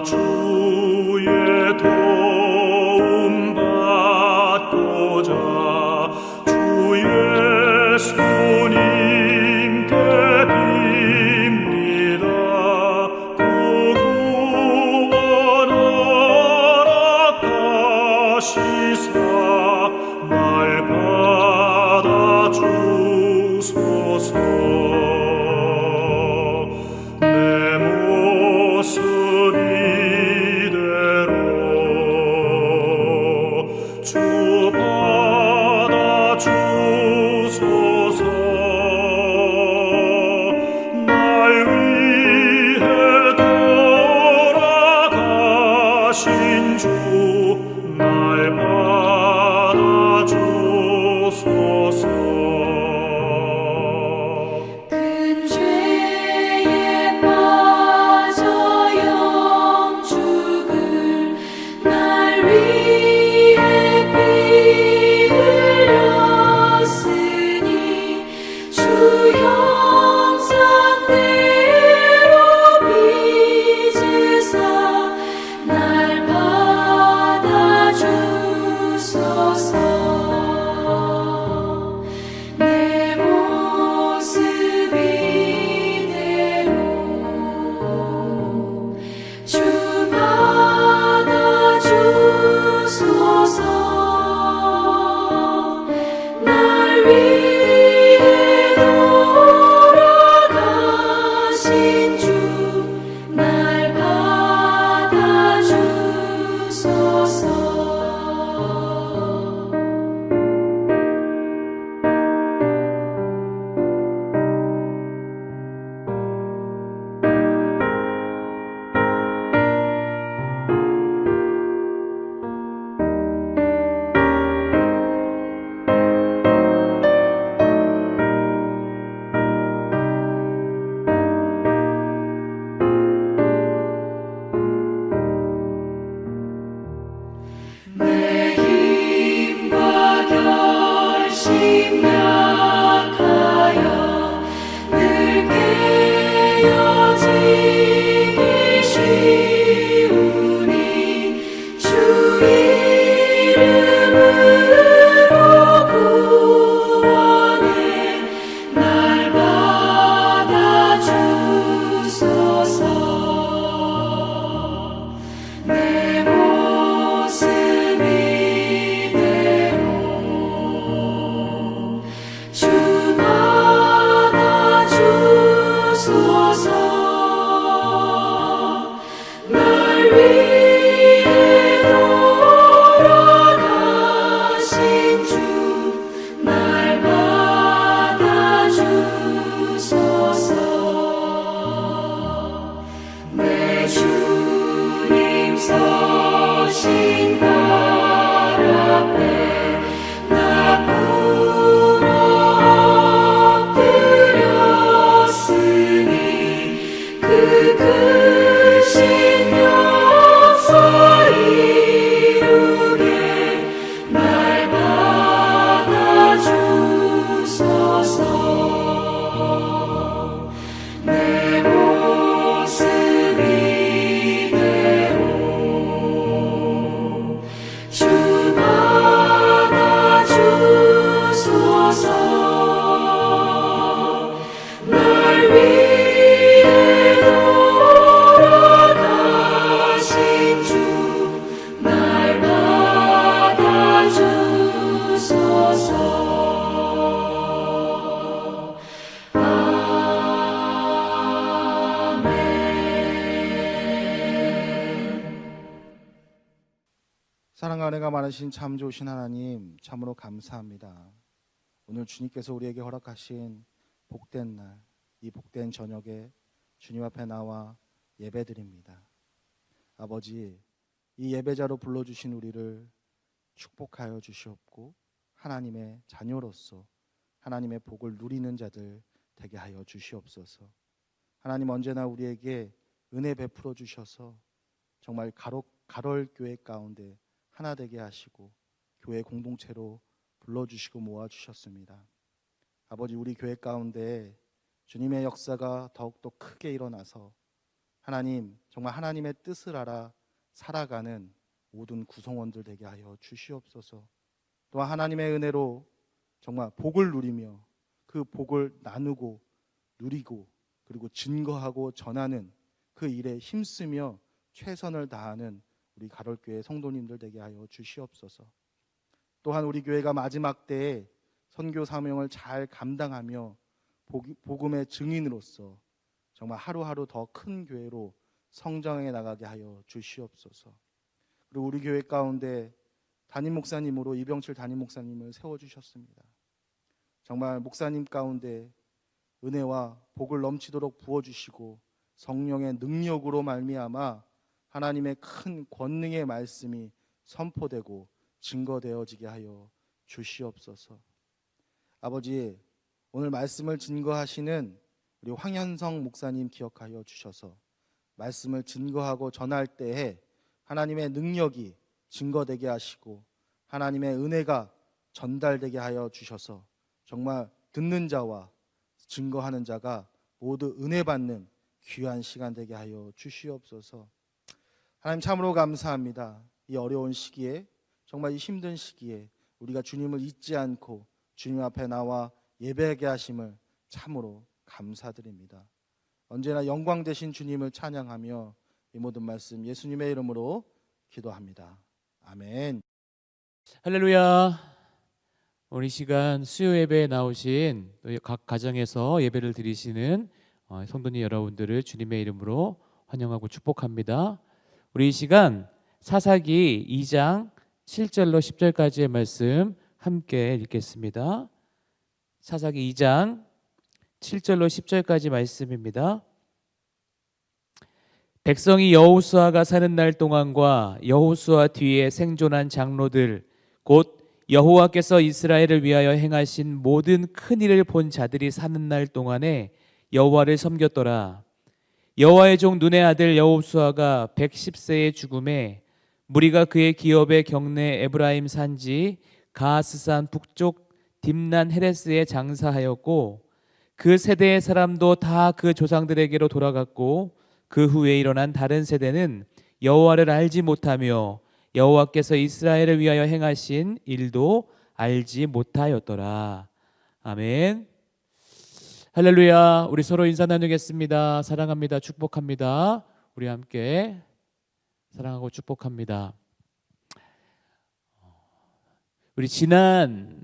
주의 도움 받고자 주 예수님께 빕니다. 그 구원하라 가시사 날 받아주소서. 내 모습 이대로 주 받아주소서. 날 위해 돌아가신 주 날 받아주소서. 큰 죄에 빠져 영죽을 날 위해 피 흘렸으니 주 형상대로 빚으사 날 받아주소서. 내 모습 이대로 주 받아주소서. 날 위해 돌아가신 주 날 받아주소서. 내 힘과 결심 약하여 늘 깨어지기 쉬우니 주 이름으로 구원해 날 받아주소서. 내 모습 이대로 주 받아주소서. 날 위해 돌아가신 주 날 받아주소서. 내 주님 서신 발 앞에 나 꿇어 엎드렸으니 그 크신 역사 이루게 날 받아주소서. 내 모습 이대로 주 받아주소서. 날 위해 돌아가신 주 날 받아주소서. 사랑과 은혜가 많으신 참 좋으신 하나님, 참으로 감사합니다. 오늘 주님께서 우리에게 허락하신 복된 날, 이 복된 저녁에 주님 앞에 나와 예배드립니다. 아버지, 이 예배자로 불러주신 우리를 축복하여 주시옵고 하나님의 자녀로서 하나님의 복을 누리는 자들 되게 하여 주시옵소서. 하나님, 언제나 우리에게 은혜 베풀어 주셔서 정말 가롤 교회 가운데 하나 되게 하시고 교회 공동체로 불러주시고 모아주셨습니다. 아버지, 우리 교회 가운데 주님의 역사가 더욱더 크게 일어나서 하나님, 정말 하나님의 뜻을 알아 살아가는 모든 구성원들 되게 하여 주시옵소서. 또한 하나님의 은혜로 정말 복을 누리며 그 복을 나누고 누리고 그리고 증거하고 전하는 그 일에 힘쓰며 최선을 다하는 우리 가롤교회 성도님들 되게 하여 주시옵소서. 또한 우리 교회가 마지막 때에 선교 사명을 잘 감당하며 복음의 증인으로서 정말 하루하루 더 큰 교회로 성장해 나가게 하여 주시옵소서. 그리고 우리 교회 가운데 담임 목사님으로 이병철 담임 목사님을 세워주셨습니다. 정말 목사님 가운데 은혜와 복을 넘치도록 부어주시고 성령의 능력으로 말미암아 하나님의 큰 권능의 말씀이 선포되고 증거되어지게 하여 주시옵소서. 아버지, 오늘 말씀을 증거하시는 우리 황현성 목사님 기억하여 주셔서 말씀을 증거하고 전할 때에 하나님의 능력이 증거되게 하시고 하나님의 은혜가 전달되게 하여 주셔서 정말 듣는 자와 증거하는 자가 모두 은혜 받는 귀한 시간 되게 하여 주시옵소서. 하나님 참으로 감사합니다. 이 어려운 시기에 정말 이 힘든 시기에 우리가 주님을 잊지 않고 주님 앞에 나와 예배하게 하심을 참으로 감사드립니다. 언제나 영광 되신 주님을 찬양하며 이 모든 말씀 예수님의 이름으로 기도합니다. 아멘. 할렐루야. 오늘 이 시간 수요 예배에 나오신 각 가정에서 예배를 드리시는 성도님 여러분들을 주님의 이름으로 환영하고 축복합니다. 우리 이 시간 사사기 2장 7절로 10절까지의 말씀 함께 읽겠습니다. 사사기 2장 7절로 10절까지 말씀입니다. 백성이 여호수아가 사는 날 동안과 여호수아 뒤에 생존한 장로들 곧 여호와께서 이스라엘을 위하여 행하신 모든 큰 일을 본 자들이 사는 날 동안에 여호와를 섬겼더라. 여호와의 종 눈의 아들 여호수아가 110세의 죽음에 무리가 그의 기업의 경내 에브라임 산지 가스산 북쪽 딥난 헤레스에 장사하였고 그 세대의 사람도 다 그 조상들에게로 돌아갔고 그 후에 일어난 다른 세대는 여호와를 알지 못하며 여호와께서 이스라엘을 위하여 행하신 일도 알지 못하였더라. 아멘. 할렐루야. 우리 서로 인사 나누겠습니다. 사랑합니다. 축복합니다. 우리 함께 사랑하고 축복합니다. 우리 지난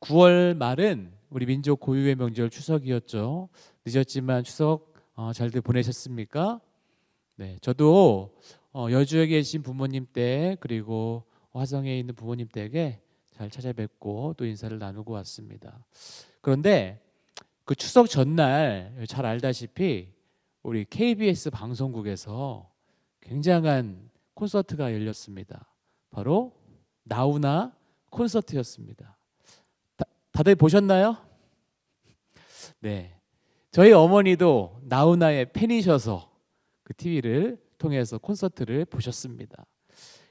9월 말은 우리 민족 고유의 명절 추석이었죠. 늦었지만 추석 잘들 보내셨습니까? 네, 저도 여주에 계신 부모님 댁 그리고 화성에 있는 부모님 댁에 잘 찾아뵙고 또 인사를 나누고 왔습니다. 그런데 그 추석 전날 잘 알다시피 우리 KBS 방송국에서 굉장한 콘서트가 열렸습니다. 바로 나훈아 콘서트였습니다. 다들 보셨나요? 네, 저희 어머니도 나훈아의 팬이셔서 그 TV를 통해서 콘서트를 보셨습니다.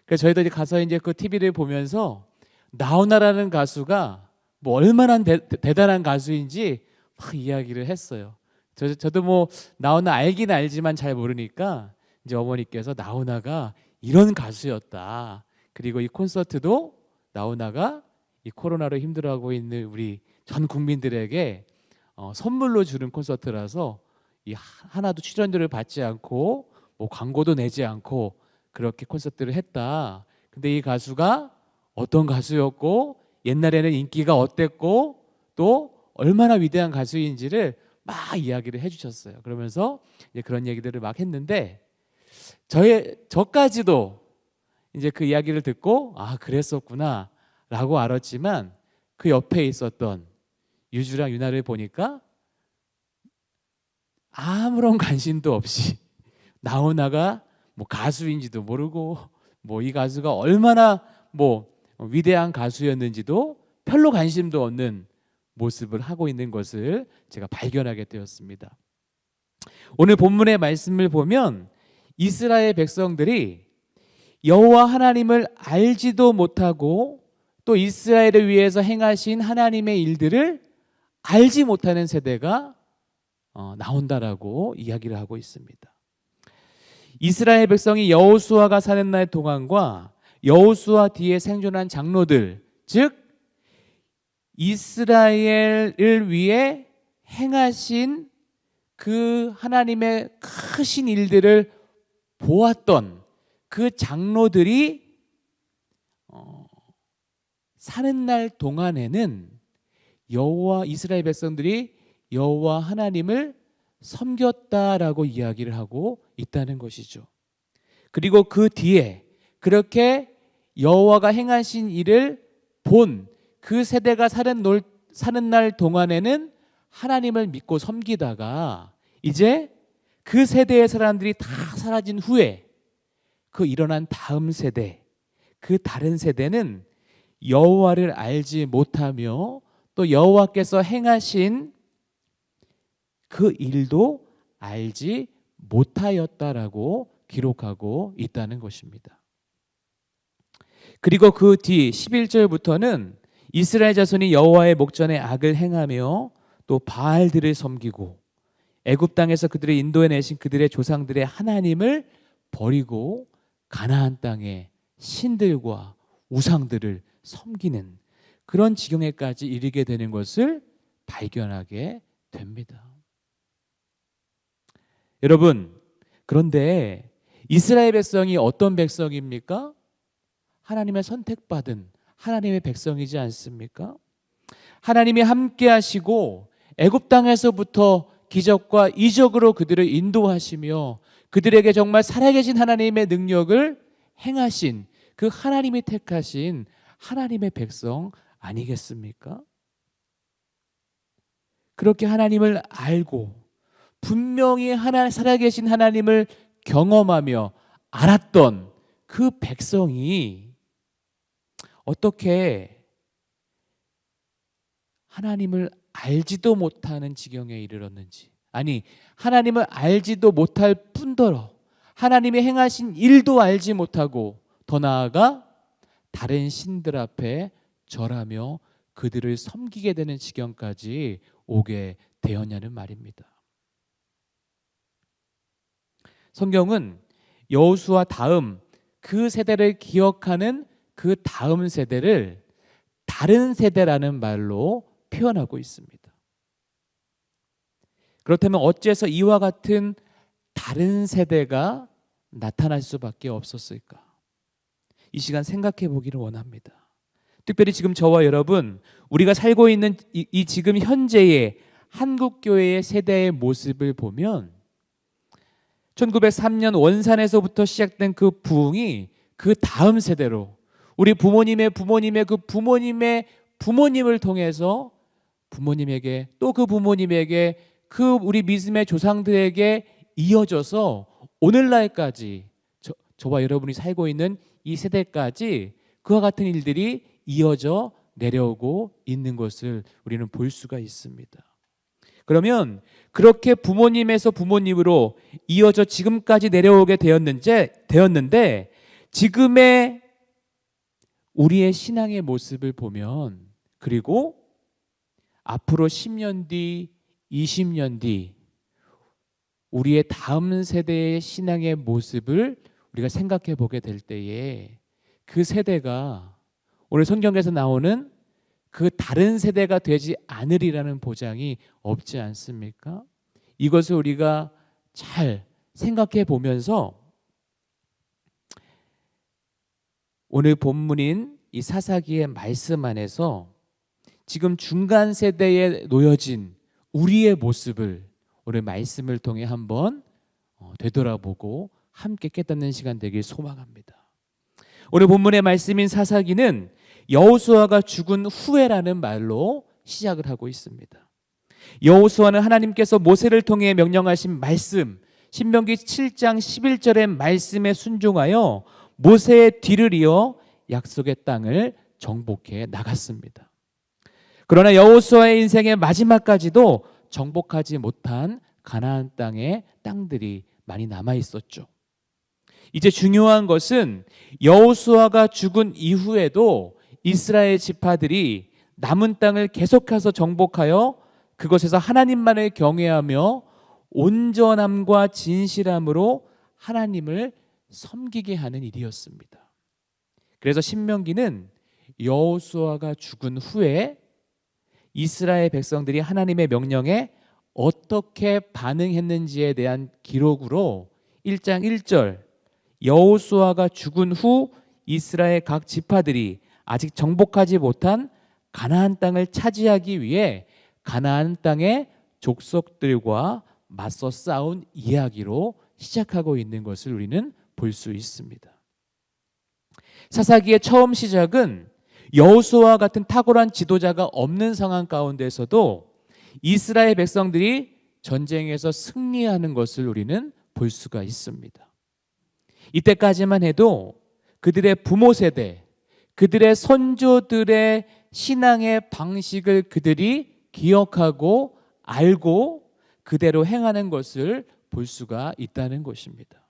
그래서 저희도 이제 가서 이제 그 TV를 보면서 나훈아라는 가수가 뭐 얼마나 대단한 가수인지 막 이야기를 했어요. 저도 뭐 나훈아 알긴 알지만 잘 모르니까 이제 어머니께서 나훈아가 이런 가수였다. 그리고 이 콘서트도 나훈아가 이 코로나로 힘들어하고 있는 우리 전 국민들에게 선물로 주는 콘서트라서 이 하나도 출연료를 받지 않고 뭐 광고도 내지 않고 그렇게 콘서트를 했다. 근데 이 가수가 어떤 가수였고 옛날에는 인기가 어땠고 또 얼마나 위대한 가수인지를 막 이야기를 해주셨어요. 그러면서 이제 그런 얘기들을 막 했는데 저까지도 이제 그 이야기를 듣고 아 그랬었구나 라고 알았지만 그 옆에 있었던 유주랑 유나를 보니까 아무런 관심도 없이 나훈아가 뭐 가수인지도 모르고 뭐 이 가수가 얼마나 뭐 위대한 가수였는지도 별로 관심도 없는 모습을 하고 있는 것을 제가 발견하게 되었습니다. 오늘 본문의 말씀을 보면 이스라엘 백성들이 여호와 하나님을 알지도 못하고 또 이스라엘을 위해서 행하신 하나님의 일들을 알지 못하는 세대가 나온다라고 이야기를 하고 있습니다. 이스라엘 백성이 여호수아가 사는 날 동안과 여호수아 뒤에 생존한 장로들, 즉 이스라엘을 위해 행하신 그 하나님의 크신 일들을 보았던 그 장로들이 사는 날 동안에는 여호와 이스라엘 백성들이 여호와 하나님을 섬겼다라고 이야기를 하고 있다는 것이죠. 그리고 그 뒤에 그렇게 여호와가 행하신 일을 본 그 세대가 사는 날 동안에는 하나님을 믿고 섬기다가 이제 그 세대의 사람들이 다 사라진 후에 그 일어난 다음 세대, 그 다른 세대는 여호와를 알지 못하며 또 여호와께서 행하신 그 일도 알지 못하였다라고 기록하고 있다는 것입니다. 그리고 그 뒤 11절부터는 이스라엘 자손이 여호와의 목전에 악을 행하며 또 바알들을 섬기고 애굽 땅에서 그들을 인도해 내신 그들의 조상들의 하나님을 버리고 가나안 땅의 신들과 우상들을 섬기는 그런 지경에까지 이르게 되는 것을 발견하게 됩니다. 여러분, 그런데 이스라엘 백성이 어떤 백성입니까? 하나님의 선택받은 하나님의 백성이지 않습니까? 하나님이 함께 하시고 애굽 땅에서부터 기적과 이적으로 그들을 인도하시며 그들에게 정말 살아계신 하나님의 능력을 행하신 그 하나님이 택하신 하나님의 백성 아니겠습니까? 그렇게 하나님을 알고 분명히 살아계신 하나님을 경험하며 알았던 그 백성이 어떻게 하나님을 알지도 못하는 지경에 이르렀는지, 아니 하나님을 알지도 못할 뿐더러 하나님이 행하신 일도 알지 못하고 더 나아가 다른 신들 앞에 절하며 그들을 섬기게 되는 지경까지 오게 되었냐는 말입니다. 성경은 여호수아 다음 그 세대를 기억하는 그 다음 세대를 다른 세대라는 말로 표현하고 있습니다. 그렇다면 어째서 이와 같은 다른 세대가 나타날 수밖에 없었을까? 이 시간 생각해 보기를 원합니다. 특별히 지금 저와 여러분, 우리가 살고 있는 이 지금 현재의 한국교회의 세대의 모습을 보면 1903년 원산에서부터 시작된 그 부흥이 그 다음 세대로 우리 부모님의 그 부모님의 부모님을 통해서 부모님에게 또 그 부모님에게 그 우리 믿음의 조상들에게 이어져서 오늘날까지 저와 여러분이 살고 있는 이 세대까지 그와 같은 일들이 이어져 내려오고 있는 것을 우리는 볼 수가 있습니다. 그러면 그렇게 부모님에서 부모님으로 이어져 지금까지 내려오게 되었는데 지금의 우리의 신앙의 모습을 보면, 그리고 앞으로 10년 뒤, 20년 뒤 우리의 다음 세대의 신앙의 모습을 우리가 생각해 보게 될 때에 그 세대가 오늘 성경에서 나오는 그 다른 세대가 되지 않으리라는 보장이 없지 않습니까? 이것을 우리가 잘 생각해 보면서 오늘 본문인 이 사사기의 말씀 안에서 지금 중간 세대에 놓여진 우리의 모습을 오늘 말씀을 통해 한번 되돌아보고 함께 깨닫는 시간 되길 소망합니다. 오늘 본문의 말씀인 사사기는 여호수아가 죽은 후에라는 말로 시작을 하고 있습니다. 여호수아는 하나님께서 모세를 통해 명령하신 말씀, 신명기 7장 11절의 말씀에 순종하여 모세의 뒤를 이어 약속의 땅을 정복해 나갔습니다. 그러나 여호수아의 인생의 마지막까지도 정복하지 못한 가나안 땅의 땅들이 많이 남아 있었죠. 이제 중요한 것은 여호수아가 죽은 이후에도 이스라엘 지파들이 남은 땅을 계속해서 정복하여 그것에서 하나님만을 경외하며 온전함과 진실함으로 하나님을 섬기게 하는 일이었습니다. 그래서 신명기는 여호수아가 죽은 후에 이스라엘 백성들이 하나님의 명령에 어떻게 반응했는지에 대한 기록으로 1장 1절 여호수아가 죽은 후 이스라엘 각 지파들이 아직 정복하지 못한 가나안 땅을 차지하기 위해 가나안 땅의 족속들과 맞서 싸운 이야기로 시작하고 있는 것을 우리는 볼 수 있습니다. 사사기의 처음 시작은 여호수아와 같은 탁월한 지도자가 없는 상황 가운데서도 이스라엘 백성들이 전쟁에서 승리하는 것을 우리는 볼 수가 있습니다. 이때까지만 해도 그들의 부모 세대, 그들의 선조들의 신앙의 방식을 그들이 기억하고 알고 그대로 행하는 것을 볼 수가 있다는 것입니다.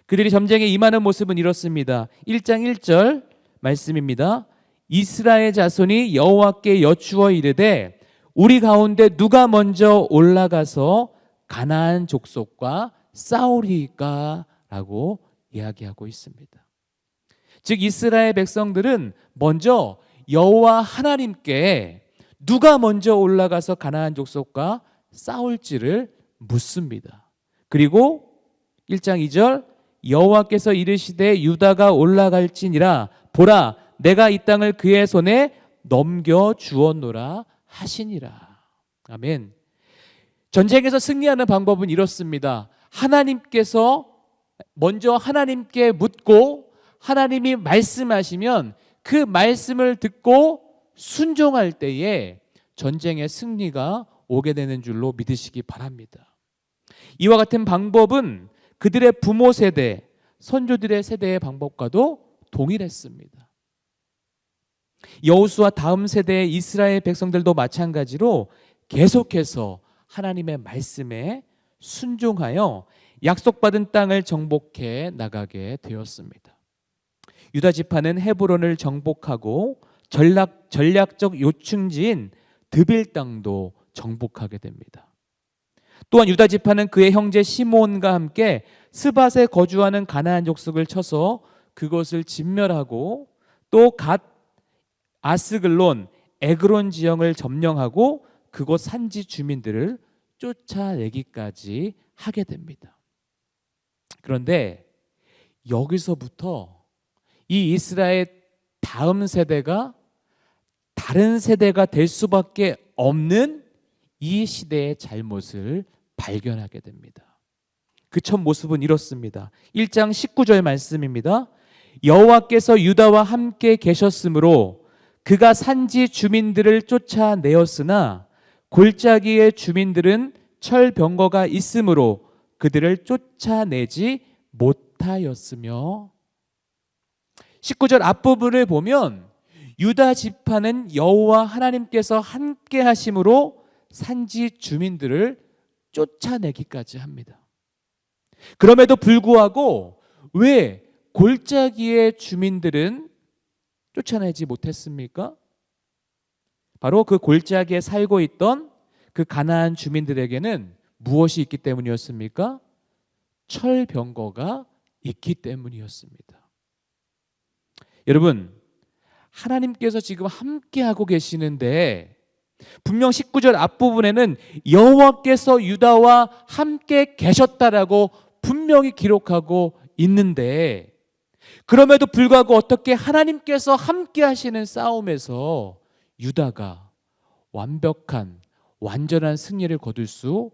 그들이 전쟁에 임하는 모습은 이렇습니다. 1장 1절 말씀입니다. 이스라엘 자손이 여호와께 여쭈어 이르되 우리 가운데 누가 먼저 올라가서 가나안 족속과 싸우리까? 라고 이야기하고 있습니다. 즉 이스라엘 백성들은 먼저 여호와 하나님께 누가 먼저 올라가서 가나안 족속과 싸울지를 묻습니다. 그리고 1장 2절 여호와께서 이르시되 유다가 올라갈지니라 보라 내가 이 땅을 그의 손에 넘겨 주었노라 하시니라. 아멘. 전쟁에서 승리하는 방법은 이렇습니다. 하나님께서 먼저 하나님께 묻고 하나님이 말씀하시면 그 말씀을 듣고 순종할 때에 전쟁의 승리가 오게 되는 줄로 믿으시기 바랍니다. 이와 같은 방법은 그들의 부모 세대, 선조들의 세대의 방법과도 동일했습니다. 여호수아 다음 세대의 이스라엘 백성들도 마찬가지로 계속해서 하나님의 말씀에 순종하여 약속받은 땅을 정복해 나가게 되었습니다. 유다 지파는 헤브론을 정복하고 전략적 요충지인 드빌 땅도 정복하게 됩니다. 또한 유다 지파는 그의 형제 시몬과 함께 스밧에 거주하는 가나안 족속을 쳐서 그것을 진멸하고 또 갓 아스글론, 에그론 지형을 점령하고 그곳 산지 주민들을 쫓아내기까지 하게 됩니다. 그런데 여기서부터 이 이스라엘 다음 세대가 다른 세대가 될 수밖에 없는 이 시대의 잘못을 발견하게 됩니다. 그 첫 모습은 이렇습니다. 1장 19절 말씀입니다. 여호와께서 유다와 함께 계셨으므로 그가 산지 주민들을 쫓아내었으나 골짜기의 주민들은 철병거가 있으므로 그들을 쫓아내지 못하였으며 19절 앞부분을 보면 유다 지파는 여호와 하나님께서 함께 하심으로 산지 주민들을 쫓아내기까지 합니다. 그럼에도 불구하고 왜 골짜기의 주민들은 쫓아내지 못했습니까? 바로 그 골짜기에 살고 있던 그 가나안 주민들에게는 무엇이 있기 때문이었습니까? 철병거가 있기 때문이었습니다. 여러분, 하나님께서 지금 함께하고 계시는데 분명 19절 앞부분에는 여호와께서 유다와 함께 계셨다라고 분명히 기록하고 있는데 그럼에도 불구하고 어떻게 하나님께서 함께 하시는 싸움에서 유다가 완전한 승리를 거둘 수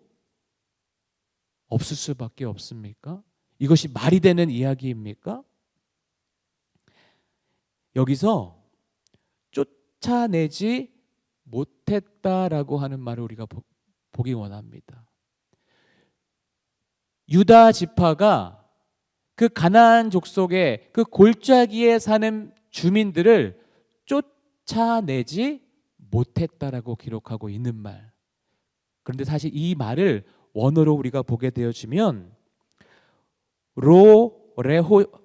없을 수밖에 없습니까? 이것이 말이 되는 이야기입니까? 여기서 쫓아내지 못했다라고 하는 말을 우리가 보기 원합니다. 유다 지파가 그 가나안 족속의 그 골짜기에 사는 주민들을 쫓아내지 못했다라고 기록하고 있는 말. 그런데 사실 이 말을 원어로 우리가 보게 되어지면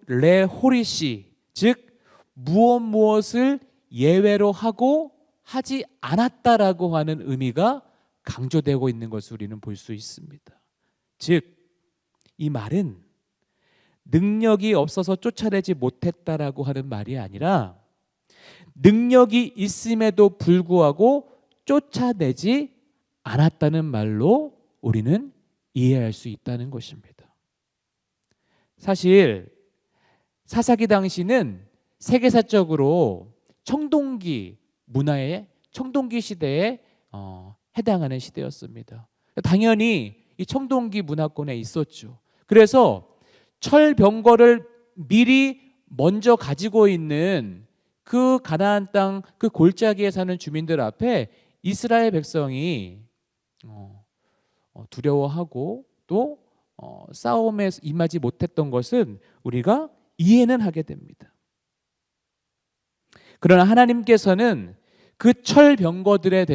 레호리시, 즉 무엇을 예외로 하고 하지 않았다라고 하는 의미가 강조되고 있는 것을 우리는 볼 수 있습니다. 즉 이 말은 능력이 없어서 쫓아내지 못했다라고 하는 말이 아니라 능력이 있음에도 불구하고 쫓아내지 않았다는 말로 우리는 이해할 수 있다는 것입니다. 사실 사사기 당시는 세계사적으로 청동기 문화의 청동기 시대에 해당하는 시대였습니다. 당연히 이 청동기 문화권에 있었죠. 그래서 철병거를 미리 먼저 가지고 있는 그 가나안 땅 그 골짜기에 사는 주민들 앞에 이스라엘 백성이 두려워하고 또 싸움에 임하지 못했던 것은 우리가 이해는 하게 됩니다. 그러나 하나님께서는 그 철병거들에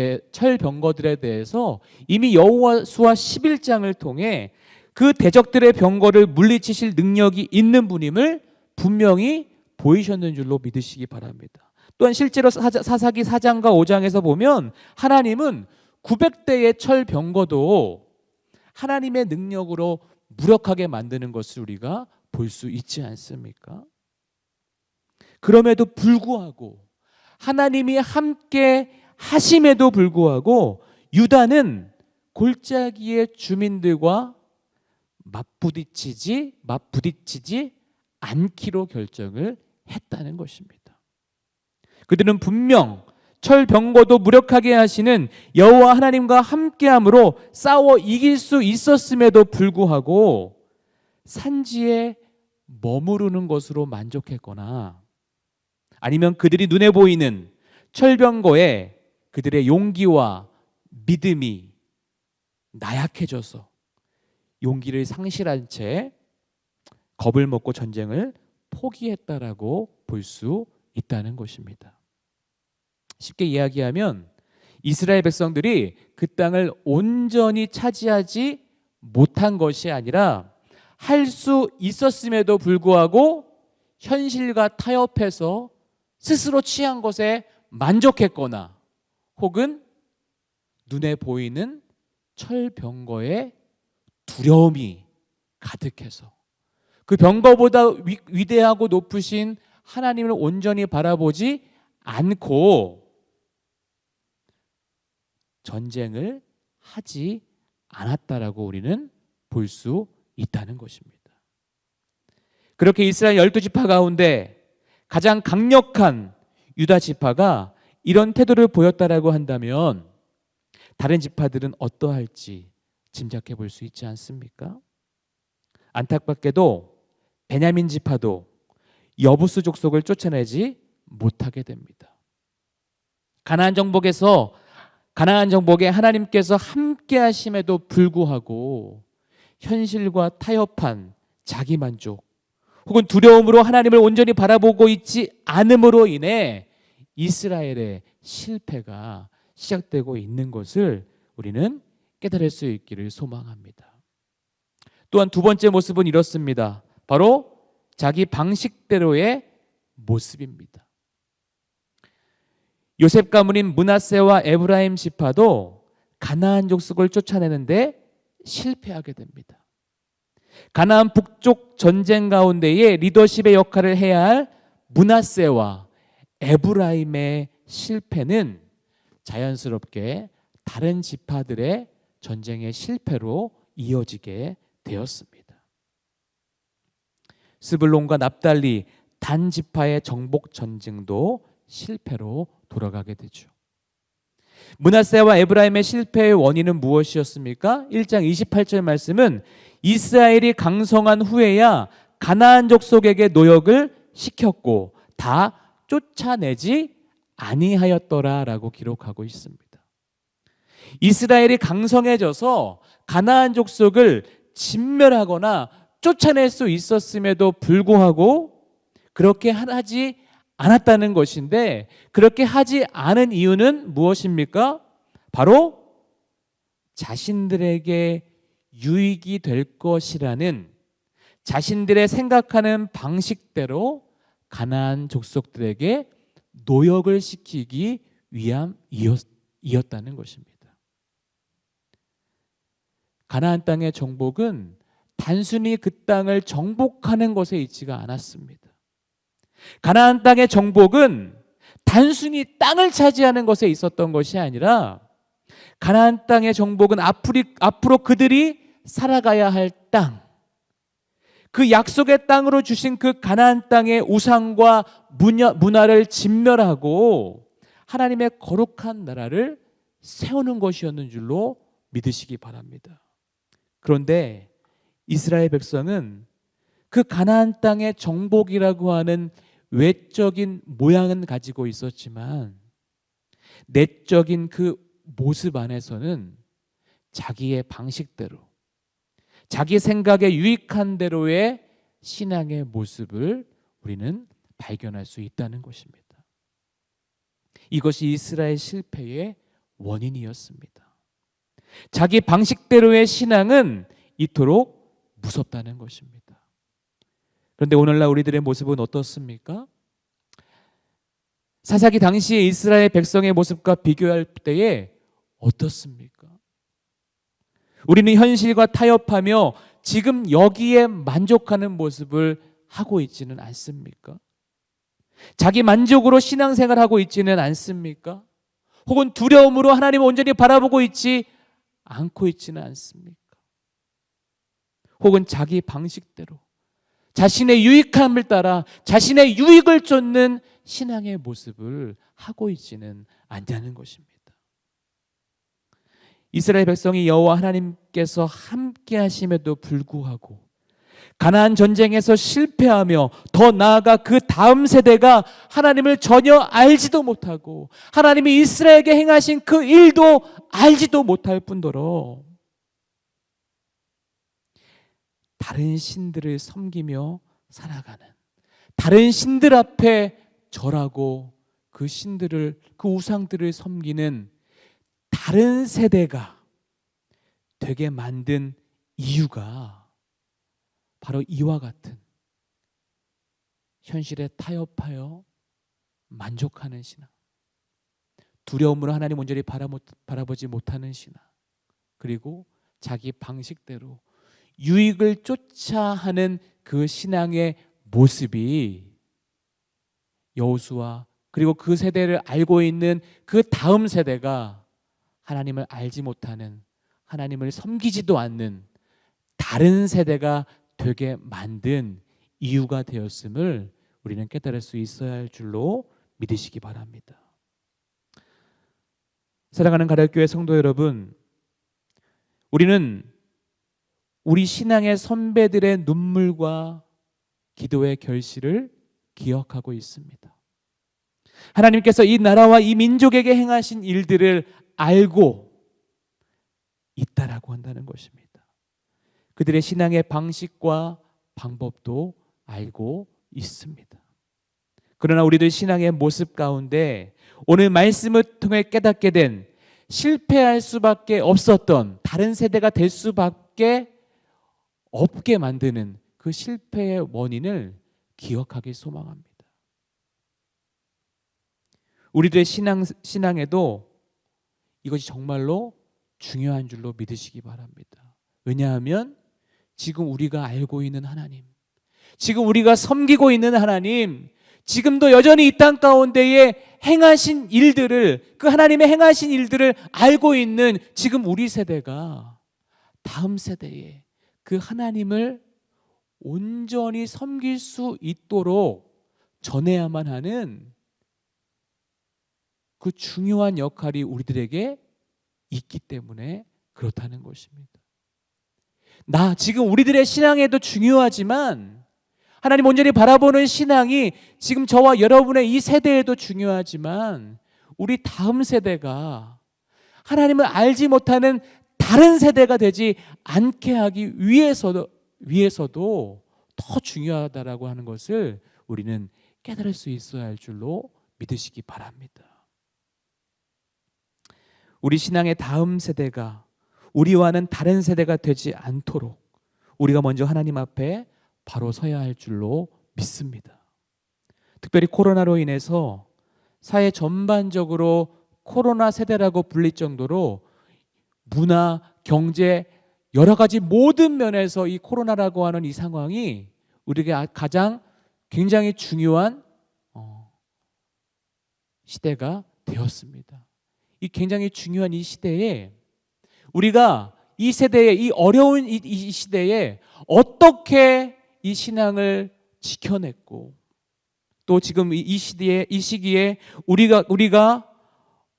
대해서 이미 여호수아 11장을 통해 그 대적들의 병거를 물리치실 능력이 있는 분임을 분명히 보이셨는 줄로 믿으시기 바랍니다. 또한 실제로 사사기 4장과 5장에서 보면 하나님은 900대의 철병거도 하나님의 능력으로 무력하게 만드는 것을 우리가 볼 수 있지 않습니까? 그럼에도 불구하고 하나님이 함께 하심에도 불구하고 유다는 골짜기의 주민들과 맞부딪히지 않기로 결정을 했다는 것입니다. 그들은 분명 철병거도 무력하게 하시는 여호와 하나님과 함께함으로 싸워 이길 수 있었음에도 불구하고 산지에 머무르는 것으로 만족했거나 아니면 그들이 눈에 보이는 철병거에 그들의 용기와 믿음이 나약해져서 용기를 상실한 채 겁을 먹고 전쟁을 포기했다라고 볼 수 있다는 것입니다. 쉽게 이야기하면 이스라엘 백성들이 그 땅을 온전히 차지하지 못한 것이 아니라 할 수 있었음에도 불구하고 현실과 타협해서 스스로 취한 것에 만족했거나 혹은 눈에 보이는 철병거에 두려움이 가득해서 그 병거보다 위대하고 높으신 하나님을 온전히 바라보지 않고 전쟁을 하지 않았다라고 우리는 볼 수 있다는 것입니다. 그렇게 이스라엘 12지파 가운데 가장 강력한 유다 지파가 이런 태도를 보였다라고 한다면 다른 지파들은 어떠할지 짐작해 볼 수 있지 않습니까? 안타깝게도 베냐민 지파도 여부수 족속을 쫓아내지 못하게 됩니다. 가나안 정복에 하나님께서 함께 하심에도 불구하고 현실과 타협한 자기만족 혹은 두려움으로 하나님을 온전히 바라보고 있지 않음으로 인해 이스라엘의 실패가 시작되고 있는 것을 우리는 깨달을 수 있기를 소망합니다. 또한 두 번째 모습은 이렇습니다. 바로 자기 방식대로의 모습입니다. 요셉 가문인 므낫세와 에브라임 지파도 가나안 족속을 쫓아내는데 실패하게 됩니다. 가나안 북쪽 전쟁 가운데에 리더십의 역할을 해야 할 므낫세와 에브라임의 실패는 자연스럽게 다른 지파들의 전쟁의 실패로 이어지게 되었습니다. 스불론과 납달리 단 지파의 정복 전쟁도 실패로 돌아가게 되죠. 므낫세와 에브라임의 실패의 원인은 무엇이었습니까? 1장 28절 말씀은 이스라엘이 강성한 후에야 가나안 족속에게 노역을 시켰고 다 쫓아내지 아니하였더라라고 기록하고 있습니다. 이스라엘이 강성해져서 가나안 족속을 진멸하거나 쫓아낼 수 있었음에도 불구하고 그렇게 하지 않았다는 것인데 그렇게 하지 않은 이유는 무엇입니까? 바로 자신들에게 유익이 될 것이라는 자신들의 생각하는 방식대로 가나안 족속들에게 노역을 시키기 위함이었다는 것입니다. 가나안 땅의 정복은 단순히 그 땅을 정복하는 것에 있지가 않았습니다. 가나안 땅의 정복은 단순히 땅을 차지하는 것에 있었던 것이 아니라 가나안 땅의 정복은 앞으로 그들이 살아가야 할 땅, 그 약속의 땅으로 주신 그 가나안 땅의 우상과 문화를 진멸하고 하나님의 거룩한 나라를 세우는 것이었는 줄로 믿으시기 바랍니다. 그런데 이스라엘 백성은 그 가나안 땅의 정복이라고 하는 외적인 모양은 가지고 있었지만 내적인 그 모습 안에서는 자기의 방식대로, 자기 생각에 유익한 대로의 신앙의 모습을 우리는 발견할 수 있다는 것입니다. 이것이 이스라엘 실패의 원인이었습니다. 자기 방식대로의 신앙은 이토록 무섭다는 것입니다. 그런데 오늘날 우리들의 모습은 어떻습니까? 사사기 당시의 이스라엘 백성의 모습과 비교할 때에 어떻습니까? 우리는 현실과 타협하며 지금 여기에 만족하는 모습을 하고 있지는 않습니까? 자기 만족으로 신앙생활하고 있지는 않습니까? 혹은 두려움으로 하나님을 온전히 바라보고 있지 않고 있지는 않습니까? 혹은 자기 방식대로 자신의 유익함을 따라 자신의 유익을 쫓는 신앙의 모습을 하고 있지는 않냐는 것입니다. 이스라엘 백성이 여호와 하나님께서 함께 하심에도 불구하고 가나안 전쟁에서 실패하며 더 나아가 그 다음 세대가 하나님을 전혀 알지도 못하고 하나님이 이스라엘에게 행하신 그 일도 알지도 못할 뿐더러 다른 신들을 섬기며 살아가는, 다른 신들 앞에 절하고 그 신들을, 그 우상들을 섬기는 다른 세대가 되게 만든 이유가 바로 이와 같은 현실에 타협하여 만족하는 신앙, 두려움으로 하나님 온전히 바라보지 못하는 신앙, 그리고 자기 방식대로 유익을 쫓아 하는 그 신앙의 모습이 여호수아 그리고 그 세대를 알고 있는 그 다음 세대가 하나님을 알지 못하는, 하나님을 섬기지도 않는 다른 세대가 되게 만든 이유가 되었음을 우리는 깨달을 수 있어야 할 줄로 믿으시기 바랍니다. 사랑하는 가락교회 성도 여러분, 우리는 우리 신앙의 선배들의 눈물과 기도의 결실을 기억하고 있습니다. 하나님께서 이 나라와 이 민족에게 행하신 일들을 알고 있다라고 한다는 것입니다. 그들의 신앙의 방식과 방법도 알고 있습니다. 그러나 우리들 신앙의 모습 가운데 오늘 말씀을 통해 깨닫게 된 실패할 수밖에 없었던, 다른 세대가 될 수밖에 없게 만드는 그 실패의 원인을 기억하기 소망합니다. 우리들의 신앙에도 이것이 정말로 중요한 줄로 믿으시기 바랍니다. 왜냐하면 지금 우리가 알고 있는 하나님, 지금 우리가 섬기고 있는 하나님, 지금도 여전히 이 땅 가운데에 행하신 일들을, 그 하나님의 행하신 일들을 알고 있는 지금 우리 세대가 다음 세대에 그 하나님을 온전히 섬길 수 있도록 전해야만 하는 그 중요한 역할이 우리들에게 있기 때문에 그렇다는 것입니다. 지금 우리들의 신앙에도 중요하지만 하나님 온전히 바라보는 신앙이 지금 저와 여러분의 이 세대에도 중요하지만 우리 다음 세대가 하나님을 알지 못하는 다른 세대가 되지 않게 하기 위해서도 더 중요하다라고 하는 것을 우리는 깨달을 수 있어야 할 줄로 믿으시기 바랍니다. 우리 신앙의 다음 세대가 우리와는 다른 세대가 되지 않도록 우리가 먼저 하나님 앞에 바로 서야 할 줄로 믿습니다. 특별히 코로나로 인해서 사회 전반적으로 코로나 세대라고 불릴 정도로 문화, 경제 여러 가지 모든 면에서 이 코로나라고 하는 이 상황이 우리에게 가장 굉장히 중요한 시대가 되었습니다. 이 굉장히 중요한 이 시대에 우리가 이 세대에 이 어려운 이 시대에 어떻게 이 신앙을 지켜냈고 또 지금 이 시기에 우리가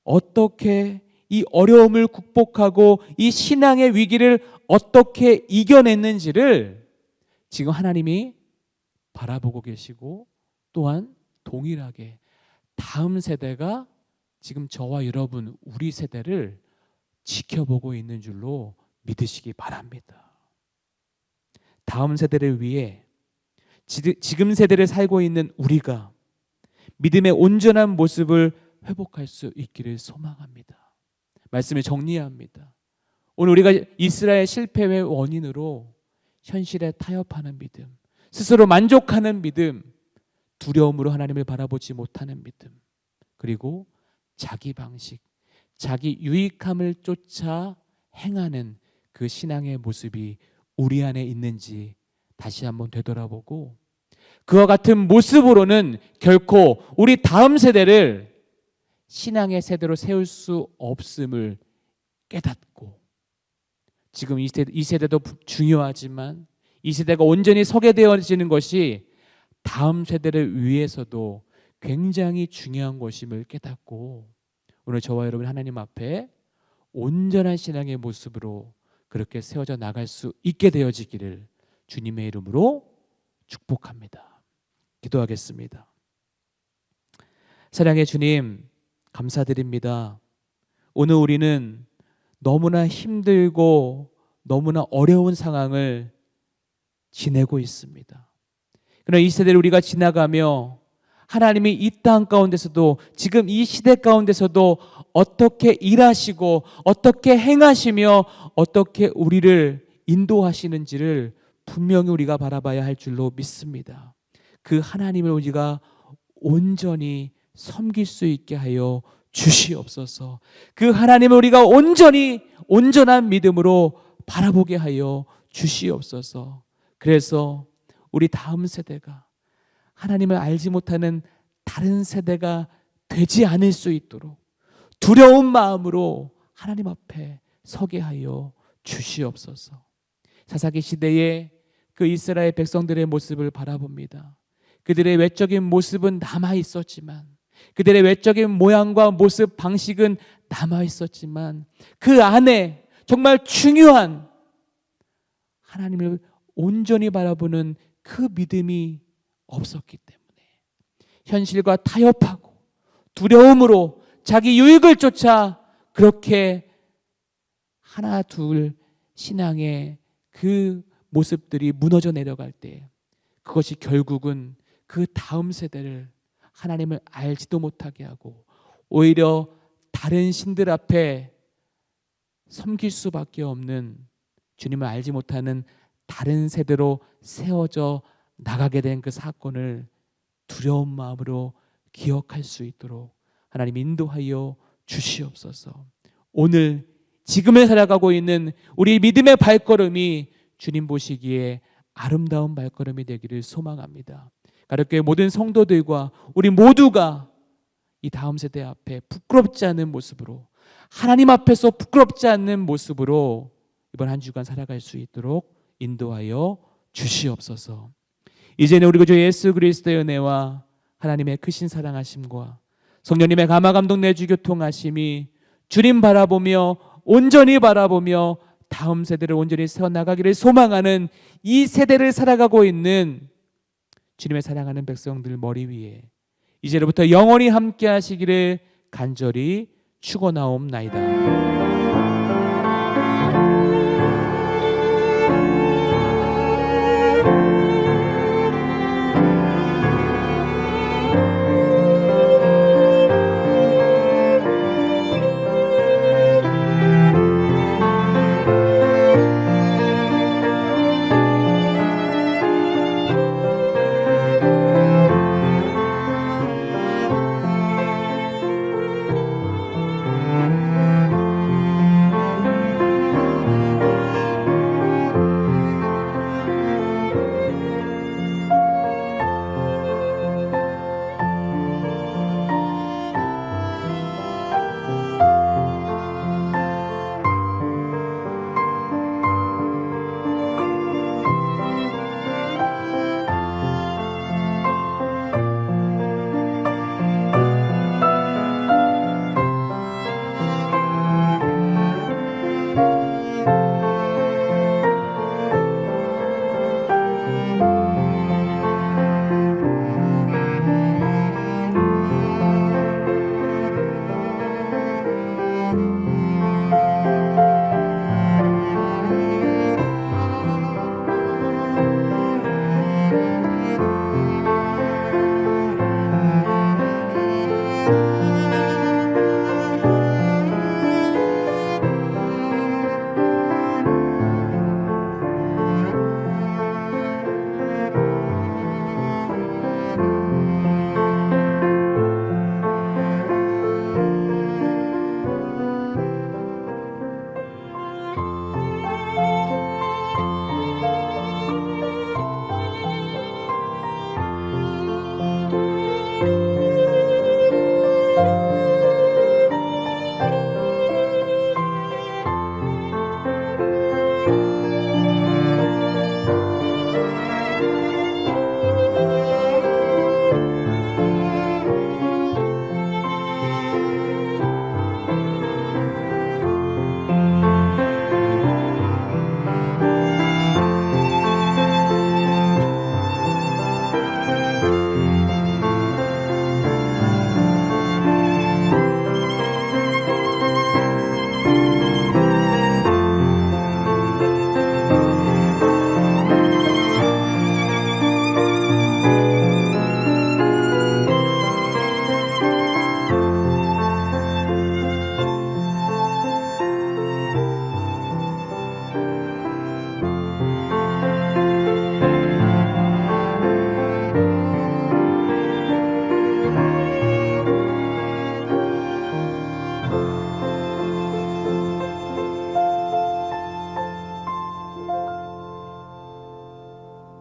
어떻게 이 어려움을 극복하고 이 신앙의 위기를 어떻게 이겨냈는지를 지금 하나님이 바라보고 계시고 또한 동일하게 다음 세대가 지금 저와 여러분 우리 세대를 지켜보고 있는 줄로 믿으시기 바랍니다. 다음 세대를 위해 지금 세대를 살고 있는 우리가 믿음의 온전한 모습을 회복할 수 있기를 소망합니다. 말씀을 정리합니다. 오늘 우리가 이스라엘 실패의 원인으로 현실에 타협하는 믿음, 스스로 만족하는 믿음, 두려움으로 하나님을 바라보지 못하는 믿음, 그리고 자기 방식, 자기 유익함을 쫓아 행하는 그 신앙의 모습이 우리 안에 있는지 다시 한번 되돌아보고 그와 같은 모습으로는 결코 우리 다음 세대를 신앙의 세대로 세울 수 없음을 깨닫고 지금 이 세대도 중요하지만 이 세대가 온전히 서게 되어지는 것이 다음 세대를 위해서도 굉장히 중요한 것임을 깨닫고 오늘 저와 여러분 하나님 앞에 온전한 신앙의 모습으로 그렇게 세워져 나갈 수 있게 되어지기를 주님의 이름으로 축복합니다. 기도하겠습니다. 사랑의 주님 감사드립니다. 오늘 우리는 너무나 힘들고 너무나 어려운 상황을 지내고 있습니다. 그러나 이 세대를 우리가 지나가며 하나님이 이 땅 가운데서도 지금 이 시대 가운데서도 어떻게 일하시고 어떻게 행하시며 어떻게 우리를 인도하시는지를 분명히 우리가 바라봐야 할 줄로 믿습니다. 그 하나님을 우리가 온전히 섬길 수 있게 하여 주시옵소서. 그 하나님을 우리가 온전한 믿음으로 바라보게 하여 주시옵소서. 그래서 우리 다음 세대가 하나님을 알지 못하는 다른 세대가 되지 않을 수 있도록 두려운 마음으로 하나님 앞에 서게 하여 주시옵소서. 사사기 시대에 그 이스라엘 백성들의 모습을 바라봅니다. 그들의 외적인 모습은 남아 있었지만 그들의 외적인 모양과 모습 방식은 남아 있었지만 그 안에 정말 중요한 하나님을 온전히 바라보는 그 믿음이 없었기 때문에 현실과 타협하고 두려움으로 자기 유익을 쫓아 그렇게 하나 둘 신앙의 그 모습들이 무너져 내려갈 때 그것이 결국은 그 다음 세대를 하나님을 알지도 못하게 하고 오히려 다른 신들 앞에 섬길 수밖에 없는 주님을 알지 못하는 다른 세대로 세워져 나가게 된 그 사건을 두려운 마음으로 기억할 수 있도록 하나님 인도하여 주시옵소서. 오늘 지금을 살아가고 있는 우리 믿음의 발걸음이 주님 보시기에 아름다운 발걸음이 되기를 소망합니다. 가톨교회 모든 성도들과 우리 모두가 이 다음 세대 앞에 부끄럽지 않은 모습으로 하나님 앞에서 부끄럽지 않는 모습으로 이번 한 주간 살아갈 수 있도록 인도하여 주시옵소서. 이제는 우리 구주 예수 그리스도의 은혜와 하나님의 크신 사랑하심과 성령님의 감화 감동 내주 교통하심이 주님 바라보며 온전히 바라보며 다음 세대를 온전히 세워나가기를 소망하는 이 세대를 살아가고 있는 주님의 사랑하는 백성들 머리 위에 이제로부터 영원히 함께 하시기를 간절히 축원하옵나이다.